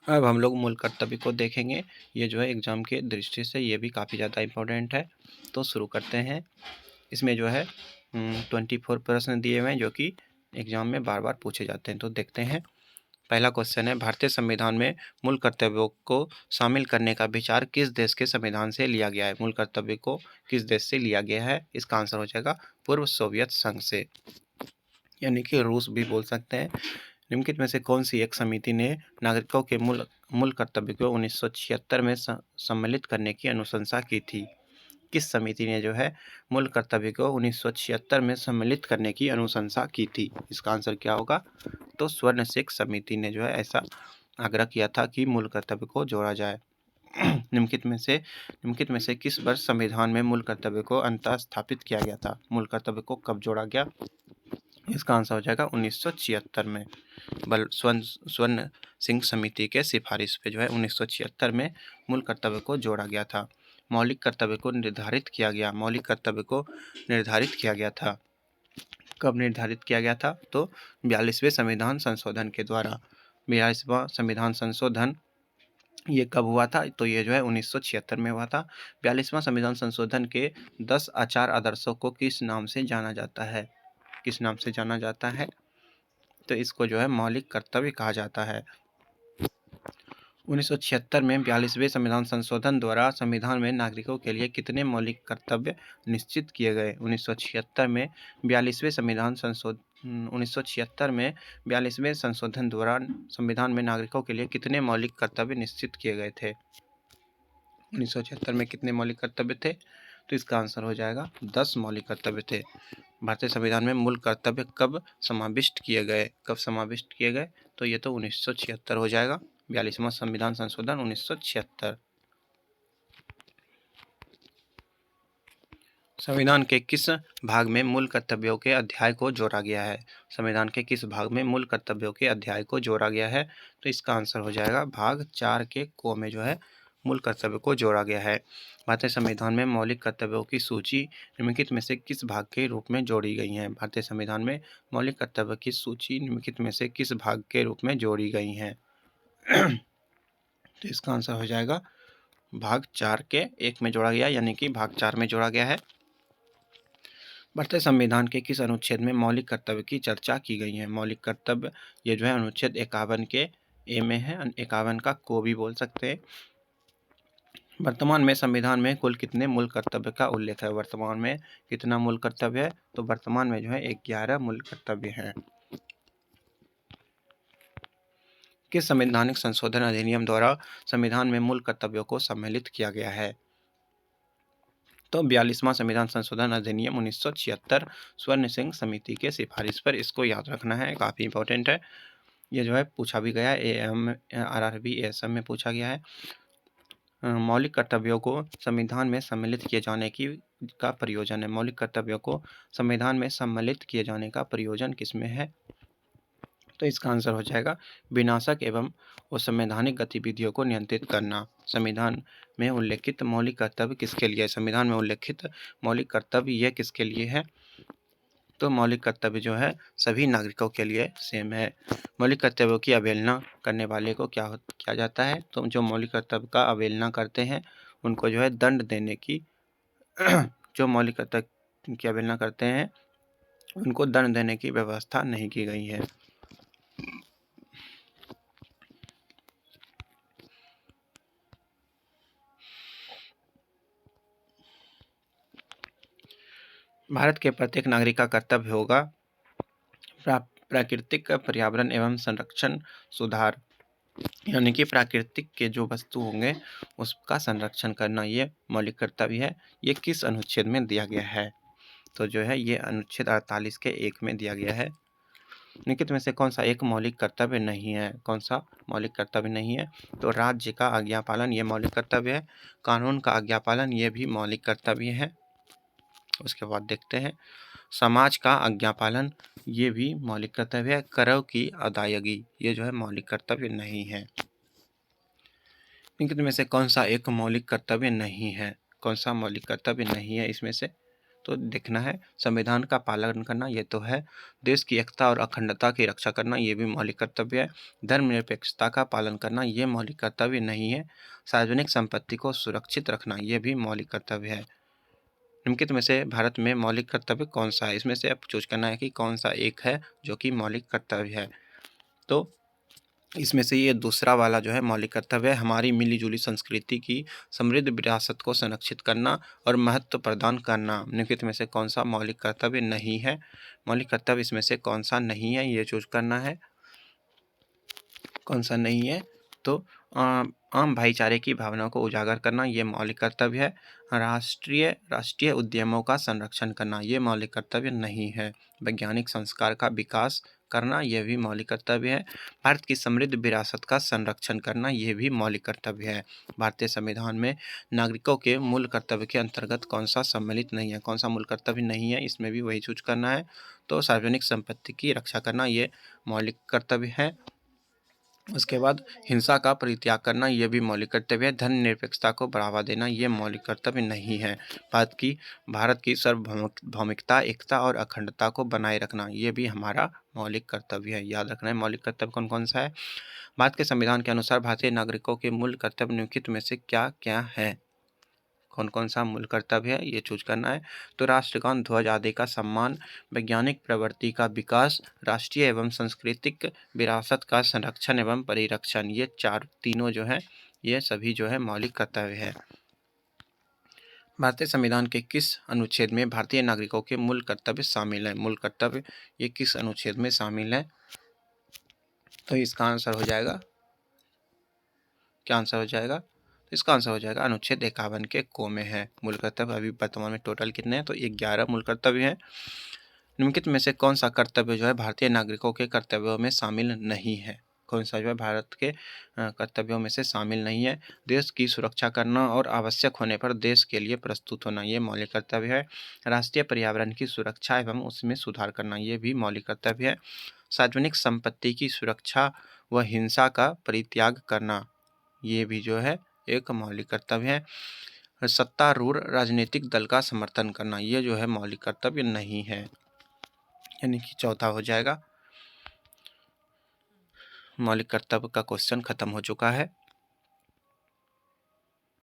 अब हम लोग मूल कर्तव्य को देखेंगे। ये जो है एग्ज़ाम के दृष्टि से ये भी काफ़ी ज़्यादा इम्पोर्टेंट है। तो शुरू करते हैं। इसमें जो है 24 प्रश्न दिए हुए हैं जो कि एग्ज़ाम में बार बार पूछे जाते हैं। तो देखते हैं। पहला क्वेश्चन है, भारतीय संविधान में मूल कर्तव्यों को शामिल करने का विचार किस देश के संविधान से लिया गया है? मूल कर्तव्य को किस देश से लिया गया है? इसका आंसर हो जाएगा पूर्व सोवियत संघ से, यानी कि रूस भी बोल सकते हैं। निम्नलिखित में से कौन सी एक समिति ने नागरिकों के मूल कर्तव्य को 1976 में सम्मिलित करने की अनुशंसा की थी? किस समिति ने जो है मूल कर्तव्य को 1976 में सम्मिलित करने की अनुशंसा की थी? इसका आंसर क्या होगा? तो स्वर्ण सिख समिति ने जो है ऐसा आग्रह किया था कि मूल कर्तव्य को जोड़ा जाए। निम्नलिखित में से किस वर्ष संविधान में मूल कर्तव्य को अंततः स्थापित किया गया था? मूल कर्तव्य को कब जोड़ा गया? इसका आंसर हो जाएगा 1976 में। स्वर्ण सिंह समिति के सिफारिश पे जो है 1976 में मूल कर्तव्य को जोड़ा गया था। मौलिक कर्तव्य को निर्धारित किया गया। मौलिक कर्तव्य को निर्धारित किया गया था। कब निर्धारित किया गया था? तो 42वें संविधान संशोधन के द्वारा। 42वां संविधान संशोधन ये कब हुआ था? तो ये जो है 1976 में हुआ था। 42वां संविधान संशोधन के 10 आचार आदर्शों को किस नाम से जाना जाता है? किस नाम से जाना जाता है? तो इसको जो है मौलिक कर्तव्य कहा जाता है। 1976 में 42वें संविधान संशोधन द्वारा संविधान में नागरिकों के लिए कितने मौलिक कर्तव्य निश्चित किए गए? 1976 में 42वें संशोधन द्वारा संविधान में नागरिकों के लिए कितने मौलिक कर्तव्य निश्चित किए गए थे? 1976 में कितने मौलिक कर्तव्य थे? तो इसका आंसर हो जाएगा 10 मौलिक कर्तव्य थे। भारतीय संविधान में मूल कर्तव्य कब समाविष्ट किए गए? कब समाविष्ट किए गए? तो ये तो 1976 हो जाएगा। 42वां संविधान संशोधन 1976। संविधान के किस भाग में मूल कर्तव्यों के अध्याय को जोड़ा गया है? संविधान के किस भाग में मूल कर्तव्यों के अध्याय को जोड़ा गया है? तो इसका आंसर हो जाएगा भाग 4 के को में जो है मूल कर्तव्य को जोड़ा गया है। भारतीय संविधान में मौलिक कर्तव्यों की सूची निम्नलिखित में से किस भाग के रूप में जोड़ी गई है? भारतीय संविधान में मौलिक कर्तव्य की सूची निम्नलिखित में से किस भाग के रूप में जोड़ी गई है? तो इसका आंसर हो जाएगा भाग 4 के 1 में जोड़ा गया, यानी कि भाग 4 में जोड़ा गया है। भारतीय संविधान के किस अनुच्छेद में मौलिक कर्तव्य की चर्चा की गई है? मौलिक कर्तव्य ये जो है अनुच्छेद 51 के ए में है। 51 का को भी बोल सकते हैं। वर्तमान में संविधान में कुल कितने मूल कर्तव्य का उल्लेख है? वर्तमान में कितना मूल कर्तव्य है? तो वर्तमान में जो है 11 मूल कर्तव्य है। किस संवैधानिक संशोधन अधिनियम द्वारा संविधान में मूल कर्तव्यों को सम्मिलित किया गया है? तो 42वां संविधान संशोधन अधिनियम 1976 स्वर्ण सिंह समिति के सिफारिश पर। इसको याद रखना है, काफ़ी इंपॉर्टेंट है। ये जो है पूछा भी गया है, एएम आरआरबी एएसएम में पूछा गया है। मौलिक कर्तव्यों को संविधान में सम्मिलित किए जाने का प्रयोजन है। मौलिक कर्तव्यों को संविधान में सम्मिलित किए जाने का प्रयोजन किसमें है? तो इसका आंसर हो जाएगा विनाशक एवं असंवैधानिक गतिविधियों को नियंत्रित करना। संविधान में उल्लेखित मौलिक कर्तव्य किसके लिए? संविधान में उल्लेखित मौलिक कर्तव्य ये किसके लिए है? तो मौलिक कर्तव्य जो है सभी नागरिकों के लिए सेम है। मौलिक कर्तव्यों की अवहेलना करने वाले को क्या किया जाता है? तो जो मौलिक कर्तव्य का अवहेलना करते हैं उनको जो है दंड देने की जो मौलिक कर्तव्य की अवहेलना करते हैं उनको दंड देने की व्यवस्था नहीं की गई है। भारत के प्रत्येक नागरिक का कर्तव्य होगा प्राकृतिक पर्यावरण एवं संरक्षण सुधार, यानी कि प्राकृतिक के जो वस्तु होंगे उसका संरक्षण करना ये मौलिक कर्तव्य है। ये किस अनुच्छेद में दिया गया है? तो जो है ये अनुच्छेद 48 के 1 में दिया गया है। निम्नलिखित में से कौन सा एक मौलिक कर्तव्य नहीं है? कौन सा मौलिक कर्तव्य नहीं है? तो राज्य का आज्ञा पालन ये मौलिक कर्तव्य है। कानून का आज्ञा पालन ये भी मौलिक कर्तव्य है। उसके बाद देखते हैं समाज का आज्ञा पालन ये भी मौलिक कर्तव्य है। करों की अदायगी ये जो है मौलिक कर्तव्य नहीं है। इनमें से कौन सा एक मौलिक कर्तव्य नहीं है? कौन सा मौलिक कर्तव्य नहीं है इसमें से? तो देखना है। संविधान का पालन करना, ये तो है। देश की एकता और अखंडता की रक्षा करना, ये भी मौलिक कर्तव्य है। धर्मनिरपेक्षता का पालन करना, ये मौलिक कर्तव्य नहीं है। सार्वजनिक संपत्ति को सुरक्षित रखना, ये भी मौलिक कर्तव्य है। निम्नलिखित में से भारत में मौलिक कर्तव्य कौन सा है? इसमें से अब चूज करना है कि कौन सा एक है जो कि मौलिक कर्तव्य है। तो इसमें से ये दूसरा वाला जो है मौलिक कर्तव्य है, हमारी मिली-जुली संस्कृति की समृद्ध विरासत को संरक्षित करना और महत्व प्रदान करना। निम्नलिखित में से कौन सा मौलिक कर्तव्य नहीं है? मौलिक कर्तव्य इसमें से कौन सा नहीं है, ये चूज करना है। कौन सा नहीं है? तो आम भाईचारे की भावना को उजागर करना, ये मौलिक कर्तव्य है। राष्ट्रीय उद्यमों का संरक्षण करना, ये मौलिक कर्तव्य नहीं है। वैज्ञानिक संस्कार का विकास करना, यह भी मौलिक कर्तव्य है। भारत की समृद्ध विरासत का संरक्षण करना, यह भी मौलिक कर्तव्य है। भारतीय संविधान में नागरिकों के मूल कर्तव्य के अंतर्गत कौन सा सम्मिलित नहीं है? कौन सा मूल कर्तव्य नहीं है? इसमें भी वही चूज करना है। तो सार्वजनिक संपत्ति की रक्षा करना, ये मौलिक कर्तव्य है। उसके बाद हिंसा का परित्याग करना, यह भी मौलिक कर्तव्य है। धर्मनिरपेक्षता को बढ़ावा देना, ये मौलिक कर्तव्य नहीं है। भारत की सार्वभौमिकता, एकता और अखंडता को बनाए रखना, ये भी हमारा मौलिक कर्तव्य है। याद रखना है मौलिक कर्तव्य कौन कौन सा है। भारत के संविधान के अनुसार भारतीय नागरिकों के मूल कर्तव्य निम्नलिखित में से क्या क्या है? कौन कौन सा मूल कर्तव्य है, ये चूज करना है। तो राष्ट्रगान, ध्वज आदि का सम्मान, वैज्ञानिक प्रवृत्ति का विकास, राष्ट्रीय एवं सांस्कृतिक विरासत का संरक्षण एवं परिरक्षण, ये तीनों जो है ये सभी जो है मौलिक कर्तव्य है। भारतीय संविधान के किस अनुच्छेद में भारतीय नागरिकों के मूल कर्तव्य शामिल है? मूल कर्तव्य ये किस अनुच्छेद में शामिल है? तो इसका आंसर हो जाएगा, क्या आंसर हो जाएगा? इसका आंसर हो जाएगा अनुच्छेद 51 के को में है। मूल कर्तव्य अभी वर्तमान में टोटल कितने हैं? तो 11 मूल कर्तव्य हैं। निम्नलिखित में से कौन सा कर्तव्य जो है भारतीय नागरिकों के कर्तव्यों में शामिल नहीं है? कौन सा जो है भारत के कर्तव्यों में से शामिल नहीं है? देश की सुरक्षा करना और आवश्यक होने पर देश के लिए प्रस्तुत होना, ये मौलिक कर्तव्य है। राष्ट्रीय पर्यावरण की सुरक्षा एवं उसमें सुधार करना, ये भी मौलिक कर्तव्य है। सार्वजनिक संपत्ति की सुरक्षा व हिंसा का परित्याग करना, ये भी जो है एक मौलिक कर्तव्य है। सत्तारूढ़ राजनीतिक दल का समर्थन करना, ये जो है मौलिक कर्तव्य नहीं है, यानी कि चौथा हो जाएगा। मौलिक कर्तव्य का क्वेश्चन खत्म हो चुका है।